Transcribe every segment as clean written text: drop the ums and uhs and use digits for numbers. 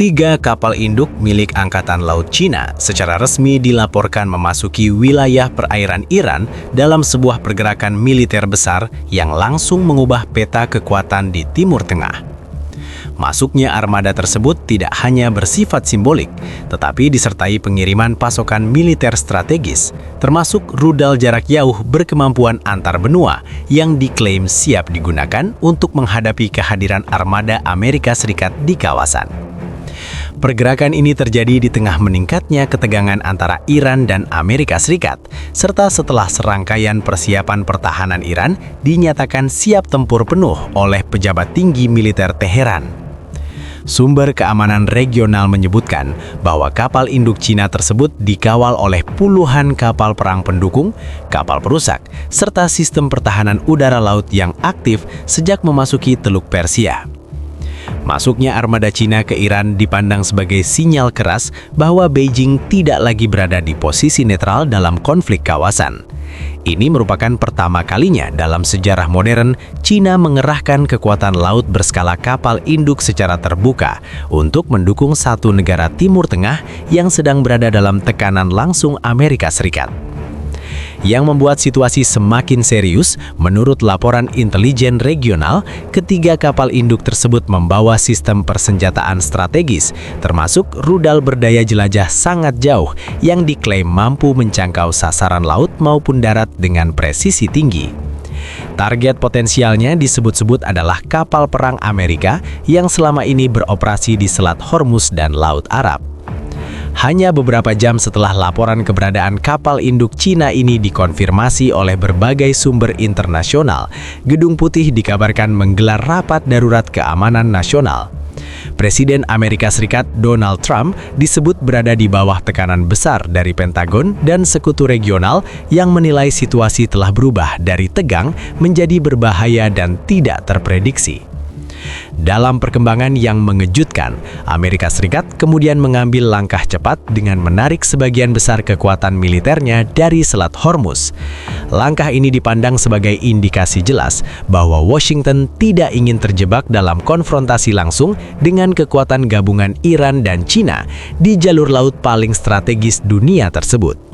Tiga kapal induk milik Angkatan Laut Cina secara resmi dilaporkan memasuki wilayah perairan Iran dalam sebuah pergerakan militer besar yang langsung mengubah peta kekuatan di Timur Tengah. Masuknya armada tersebut tidak hanya bersifat simbolik, tetapi disertai pengiriman pasokan militer strategis, termasuk rudal jarak jauh berkemampuan antar benua yang diklaim siap digunakan untuk menghadapi kehadiran armada Amerika Serikat di kawasan. Pergerakan ini terjadi di tengah meningkatnya ketegangan antara Iran dan Amerika Serikat, serta setelah serangkaian persiapan pertahanan Iran dinyatakan siap tempur penuh oleh pejabat tinggi militer Teheran. Sumber keamanan regional menyebutkan bahwa kapal induk Cina tersebut dikawal oleh puluhan kapal perang pendukung, kapal perusak, serta sistem pertahanan udara laut yang aktif sejak memasuki Teluk Persia. Masuknya armada Cina ke Iran dipandang sebagai sinyal keras bahwa Beijing tidak lagi berada di posisi netral dalam konflik kawasan. Ini merupakan pertama kalinya dalam sejarah modern Cina mengerahkan kekuatan laut berskala kapal induk secara terbuka untuk mendukung satu negara Timur Tengah yang sedang berada dalam tekanan langsung Amerika Serikat. Yang membuat situasi semakin serius, menurut laporan intelijen regional, ketiga kapal induk tersebut membawa sistem persenjataan strategis, termasuk rudal berdaya jelajah sangat jauh yang diklaim mampu menjangkau sasaran laut maupun darat dengan presisi tinggi. Target potensialnya disebut-sebut adalah kapal perang Amerika yang selama ini beroperasi di Selat Hormuz dan Laut Arab. Hanya beberapa jam setelah laporan keberadaan kapal induk Cina ini dikonfirmasi oleh berbagai sumber internasional, Gedung Putih dikabarkan menggelar rapat darurat keamanan nasional. Presiden Amerika Serikat Donald Trump disebut berada di bawah tekanan besar dari Pentagon dan sekutu regional yang menilai situasi telah berubah dari tegang menjadi berbahaya dan tidak terprediksi. Dalam perkembangan yang mengejutkan, Amerika Serikat kemudian mengambil langkah cepat dengan menarik sebagian besar kekuatan militernya dari Selat Hormuz. Langkah ini dipandang sebagai indikasi jelas bahwa Washington tidak ingin terjebak dalam konfrontasi langsung dengan kekuatan gabungan Iran dan Cina di jalur laut paling strategis dunia tersebut.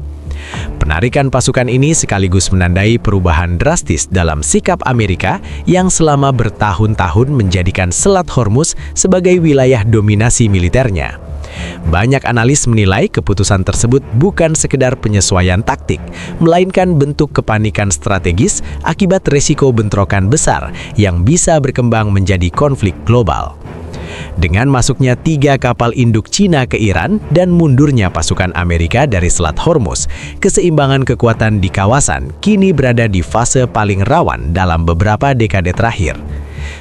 Penarikan pasukan ini sekaligus menandai perubahan drastis dalam sikap Amerika yang selama bertahun-tahun menjadikan Selat Hormuz sebagai wilayah dominasi militernya. Banyak analis menilai keputusan tersebut bukan sekedar penyesuaian taktik, melainkan bentuk kepanikan strategis akibat resiko bentrokan besar yang bisa berkembang menjadi konflik global. Dengan masuknya tiga kapal induk Cina ke Iran dan mundurnya pasukan Amerika dari Selat Hormuz, keseimbangan kekuatan di kawasan kini berada di fase paling rawan dalam beberapa dekade terakhir.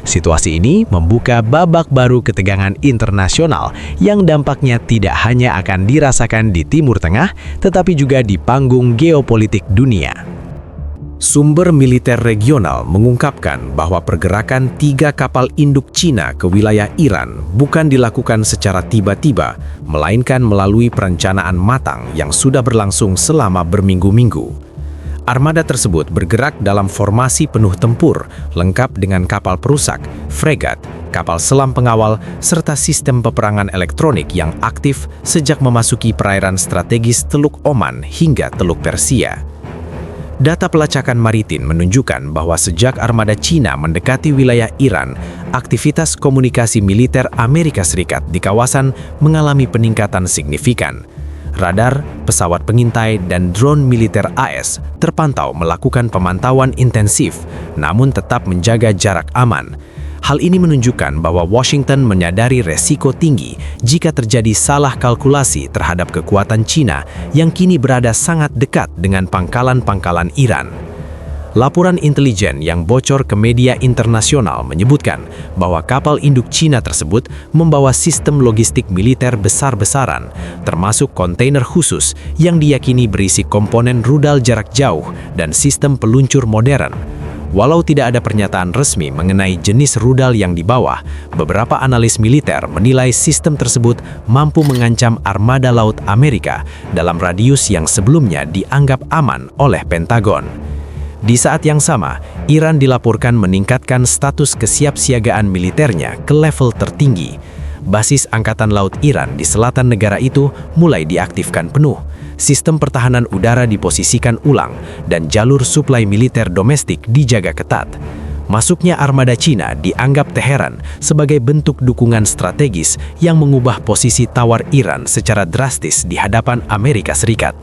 Situasi ini membuka babak baru ketegangan internasional yang dampaknya tidak hanya akan dirasakan di Timur Tengah, tetapi juga di panggung geopolitik dunia. Sumber militer regional mengungkapkan bahwa pergerakan tiga kapal induk Cina ke wilayah Iran bukan dilakukan secara tiba-tiba, melainkan melalui perencanaan matang yang sudah berlangsung selama berminggu-minggu. Armada tersebut bergerak dalam formasi penuh tempur, lengkap dengan kapal perusak, fregat, kapal selam pengawal, serta sistem peperangan elektronik yang aktif sejak memasuki perairan strategis Teluk Oman hingga Teluk Persia. Data pelacakan maritim menunjukkan bahwa sejak armada Cina mendekati wilayah Iran, aktivitas komunikasi militer Amerika Serikat di kawasan mengalami peningkatan signifikan. Radar, pesawat pengintai, dan drone militer AS terpantau melakukan pemantauan intensif, namun tetap menjaga jarak aman. Hal ini menunjukkan bahwa Washington menyadari resiko tinggi jika terjadi salah kalkulasi terhadap kekuatan Cina yang kini berada sangat dekat dengan pangkalan-pangkalan Iran. Laporan intelijen yang bocor ke media internasional menyebutkan bahwa kapal induk Cina tersebut membawa sistem logistik militer besar-besaran, termasuk kontainer khusus yang diyakini berisi komponen rudal jarak jauh dan sistem peluncur modern. Walau tidak ada pernyataan resmi mengenai jenis rudal yang dibawa, beberapa analis militer menilai sistem tersebut mampu mengancam armada laut Amerika dalam radius yang sebelumnya dianggap aman oleh Pentagon. Di saat yang sama, Iran dilaporkan meningkatkan status kesiapsiagaan militernya ke level tertinggi. basis Angkatan Laut Iran di selatan negara itu mulai diaktifkan penuh. Sistem pertahanan udara diposisikan ulang dan jalur suplai militer domestik dijaga ketat. Masuknya armada Cina dianggap Teheran sebagai bentuk dukungan strategis yang mengubah posisi tawar Iran secara drastis di hadapan Amerika Serikat.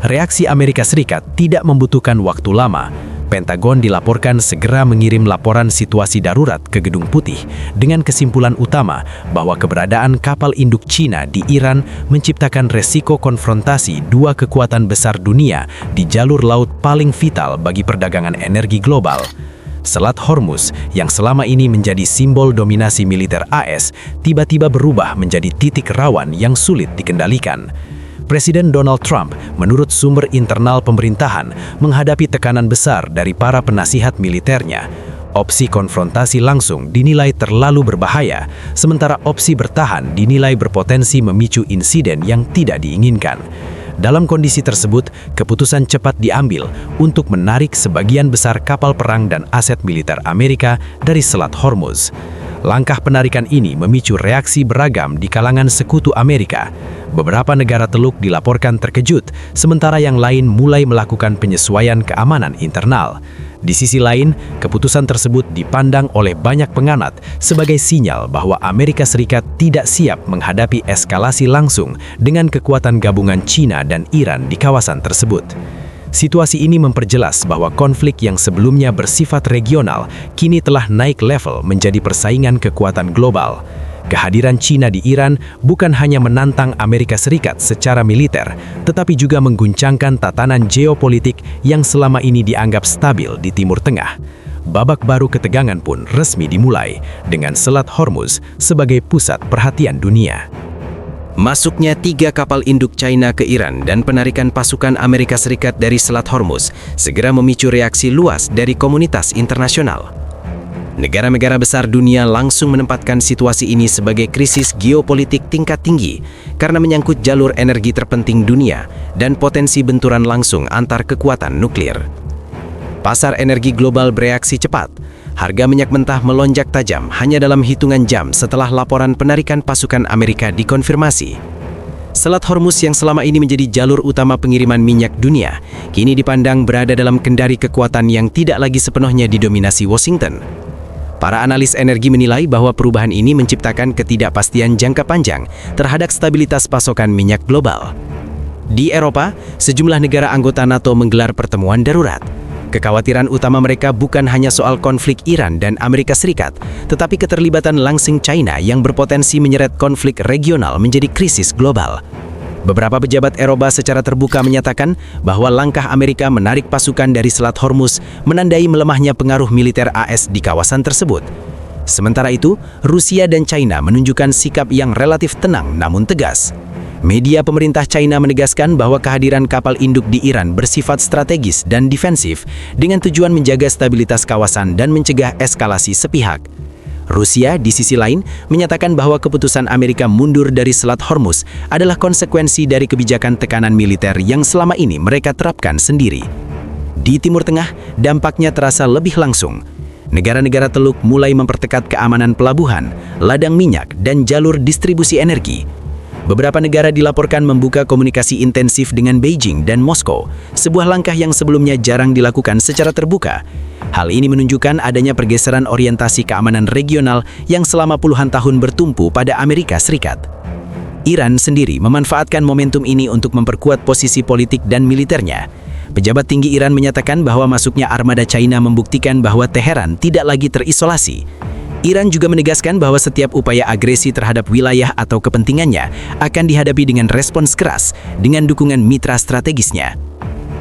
Reaksi Amerika Serikat tidak membutuhkan waktu lama. Pentagon dilaporkan segera mengirim laporan situasi darurat ke Gedung Putih dengan kesimpulan utama bahwa keberadaan kapal induk Cina di Iran menciptakan resiko konfrontasi dua kekuatan besar dunia di jalur laut paling vital bagi perdagangan energi global. Selat Hormuz yang selama ini menjadi simbol dominasi militer AS tiba-tiba berubah menjadi titik rawan yang sulit dikendalikan. Presiden Donald Trump, menurut sumber internal pemerintahan, menghadapi tekanan besar dari para penasihat militernya. Opsi konfrontasi langsung dinilai terlalu berbahaya, sementara opsi bertahan dinilai berpotensi memicu insiden yang tidak diinginkan. Dalam kondisi tersebut, keputusan cepat diambil untuk menarik sebagian besar kapal perang dan aset militer Amerika dari Selat Hormuz. Langkah penarikan ini memicu reaksi beragam di kalangan sekutu Amerika. Beberapa negara Teluk dilaporkan terkejut, sementara yang lain mulai melakukan penyesuaian keamanan internal. Di sisi lain, keputusan tersebut dipandang oleh banyak pengamat sebagai sinyal bahwa Amerika Serikat tidak siap menghadapi eskalasi langsung dengan kekuatan gabungan Cina dan Iran di kawasan tersebut. Situasi ini memperjelas bahwa konflik yang sebelumnya bersifat regional kini telah naik level menjadi persaingan kekuatan global. Kehadiran Cina di Iran bukan hanya menantang Amerika Serikat secara militer, tetapi juga mengguncangkan tatanan geopolitik yang selama ini dianggap stabil di Timur Tengah. Babak baru ketegangan pun resmi dimulai, dengan Selat Hormuz sebagai pusat perhatian dunia. Masuknya 3 kapal induk China ke Iran dan penarikan pasukan Amerika Serikat dari Selat Hormuz segera memicu reaksi luas dari komunitas internasional. Negara-negara besar dunia langsung menempatkan situasi ini sebagai krisis geopolitik tingkat tinggi karena menyangkut jalur energi terpenting dunia dan potensi benturan langsung antar kekuatan nuklir. Pasar energi global bereaksi cepat. Harga minyak mentah melonjak tajam hanya dalam hitungan jam setelah laporan penarikan pasukan Amerika dikonfirmasi. Selat Hormuz yang selama ini menjadi jalur utama pengiriman minyak dunia, kini dipandang berada dalam kendali kekuatan yang tidak lagi sepenuhnya didominasi Washington. Para analis energi menilai bahwa perubahan ini menciptakan ketidakpastian jangka panjang terhadap stabilitas pasokan minyak global. Di Eropa, sejumlah negara anggota NATO menggelar pertemuan darurat. Kekhawatiran utama mereka bukan hanya soal konflik Iran dan Amerika Serikat, tetapi keterlibatan langsung China yang berpotensi menyeret konflik regional menjadi krisis global. Beberapa pejabat Eropa secara terbuka menyatakan bahwa langkah Amerika menarik pasukan dari Selat Hormuz menandai melemahnya pengaruh militer AS di kawasan tersebut. Sementara itu, Rusia dan China menunjukkan sikap yang relatif tenang namun tegas. Media pemerintah China menegaskan bahwa kehadiran kapal induk di Iran bersifat strategis dan defensif dengan tujuan menjaga stabilitas kawasan dan mencegah eskalasi sepihak. Rusia, di sisi lain, menyatakan bahwa keputusan Amerika mundur dari Selat Hormuz adalah konsekuensi dari kebijakan tekanan militer yang selama ini mereka terapkan sendiri. Di Timur Tengah, dampaknya terasa lebih langsung. Negara-negara Teluk mulai memperketat keamanan pelabuhan, ladang minyak, dan jalur distribusi energi. Beberapa negara dilaporkan membuka komunikasi intensif dengan Beijing dan Moskow, sebuah langkah yang sebelumnya jarang dilakukan secara terbuka. Hal ini menunjukkan adanya pergeseran orientasi keamanan regional yang selama puluhan tahun bertumpu pada Amerika Serikat. Iran sendiri memanfaatkan momentum ini untuk memperkuat posisi politik dan militernya. Pejabat tinggi Iran menyatakan bahwa masuknya armada China membuktikan bahwa Teheran tidak lagi terisolasi. Iran juga menegaskan bahwa setiap upaya agresi terhadap wilayah atau kepentingannya akan dihadapi dengan respons keras dengan dukungan mitra strategisnya.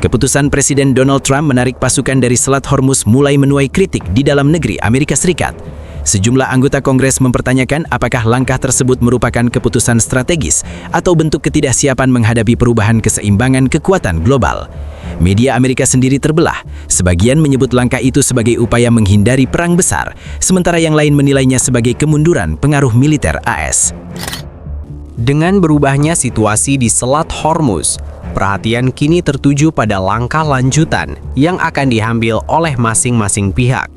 Keputusan Presiden Donald Trump menarik pasukan dari Selat Hormuz mulai menuai kritik di dalam negeri Amerika Serikat. Sejumlah anggota Kongres mempertanyakan apakah langkah tersebut merupakan keputusan strategis atau bentuk ketidaksiapan menghadapi perubahan keseimbangan kekuatan global. Media Amerika sendiri terbelah. Sebagian menyebut langkah itu sebagai upaya menghindari perang besar, sementara yang lain menilainya sebagai kemunduran pengaruh militer AS. Dengan berubahnya situasi di Selat Hormuz, perhatian kini tertuju pada langkah lanjutan yang akan diambil oleh masing-masing pihak.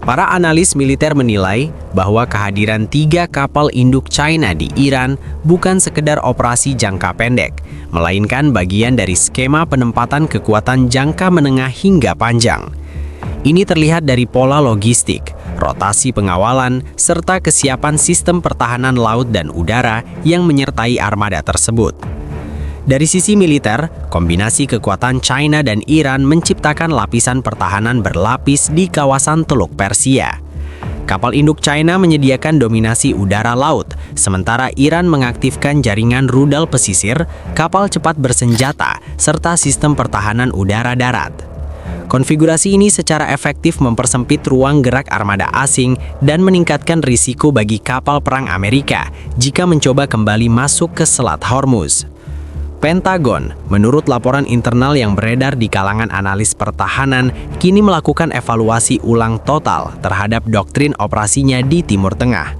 Para analis militer menilai bahwa kehadiran 3 kapal induk China di Iran bukan sekedar operasi jangka pendek, melainkan bagian dari skema penempatan kekuatan jangka menengah hingga panjang. Ini terlihat dari pola logistik, rotasi pengawalan, serta kesiapan sistem pertahanan laut dan udara yang menyertai armada tersebut. Dari sisi militer, kombinasi kekuatan China dan Iran menciptakan lapisan pertahanan berlapis di kawasan Teluk Persia. Kapal induk China menyediakan dominasi udara laut, sementara Iran mengaktifkan jaringan rudal pesisir, kapal cepat bersenjata, serta sistem pertahanan udara darat. Konfigurasi ini secara efektif mempersempit ruang gerak armada asing dan meningkatkan risiko bagi kapal perang Amerika jika mencoba kembali masuk ke Selat Hormuz. Pentagon, menurut laporan internal yang beredar di kalangan analis pertahanan, kini melakukan evaluasi ulang total terhadap doktrin operasinya di Timur Tengah.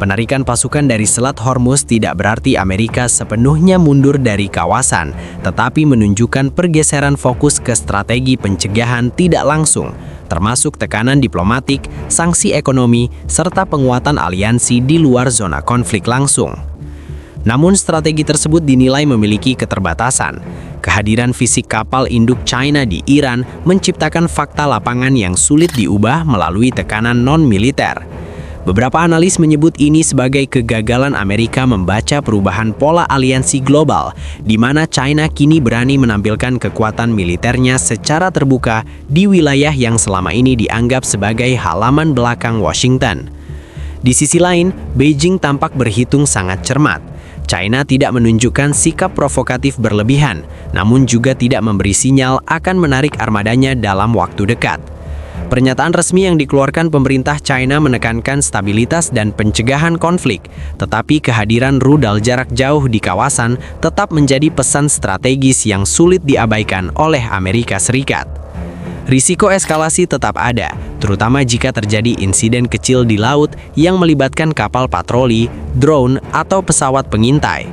Penarikan pasukan dari Selat Hormuz tidak berarti Amerika sepenuhnya mundur dari kawasan, tetapi menunjukkan pergeseran fokus ke strategi pencegahan tidak langsung, termasuk tekanan diplomatik, sanksi ekonomi, serta penguatan aliansi di luar zona konflik langsung. Namun strategi tersebut dinilai memiliki keterbatasan. Kehadiran fisik kapal induk China di Iran menciptakan fakta lapangan yang sulit diubah melalui tekanan non-militer. Beberapa analis menyebut ini sebagai kegagalan Amerika membaca perubahan pola aliansi global, di mana China kini berani menampilkan kekuatan militernya secara terbuka di wilayah yang selama ini dianggap sebagai halaman belakang Washington. Di sisi lain, Beijing tampak berhitung sangat cermat. China tidak menunjukkan sikap provokatif berlebihan, namun juga tidak memberi sinyal akan menarik armadanya dalam waktu dekat. Pernyataan resmi yang dikeluarkan pemerintah China menekankan stabilitas dan pencegahan konflik, tetapi kehadiran rudal jarak jauh di kawasan tetap menjadi pesan strategis yang sulit diabaikan oleh Amerika Serikat. Risiko eskalasi tetap ada, terutama jika terjadi insiden kecil di laut yang melibatkan kapal patroli, drone, atau pesawat pengintai.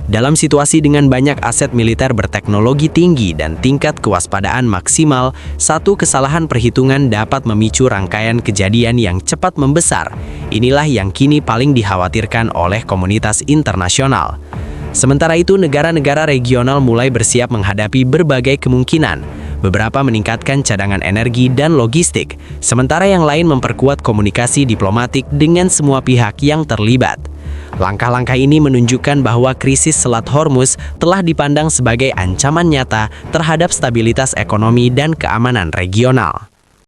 Dalam situasi dengan banyak aset militer berteknologi tinggi dan tingkat kewaspadaan maksimal, satu kesalahan perhitungan dapat memicu rangkaian kejadian yang cepat membesar. Inilah yang kini paling dikhawatirkan oleh komunitas internasional. Sementara itu, negara-negara regional mulai bersiap menghadapi berbagai kemungkinan. Beberapa meningkatkan cadangan energi dan logistik, sementara yang lain memperkuat komunikasi diplomatik dengan semua pihak yang terlibat. Langkah-langkah ini menunjukkan bahwa krisis Selat Hormuz telah dipandang sebagai ancaman nyata terhadap stabilitas ekonomi dan keamanan regional.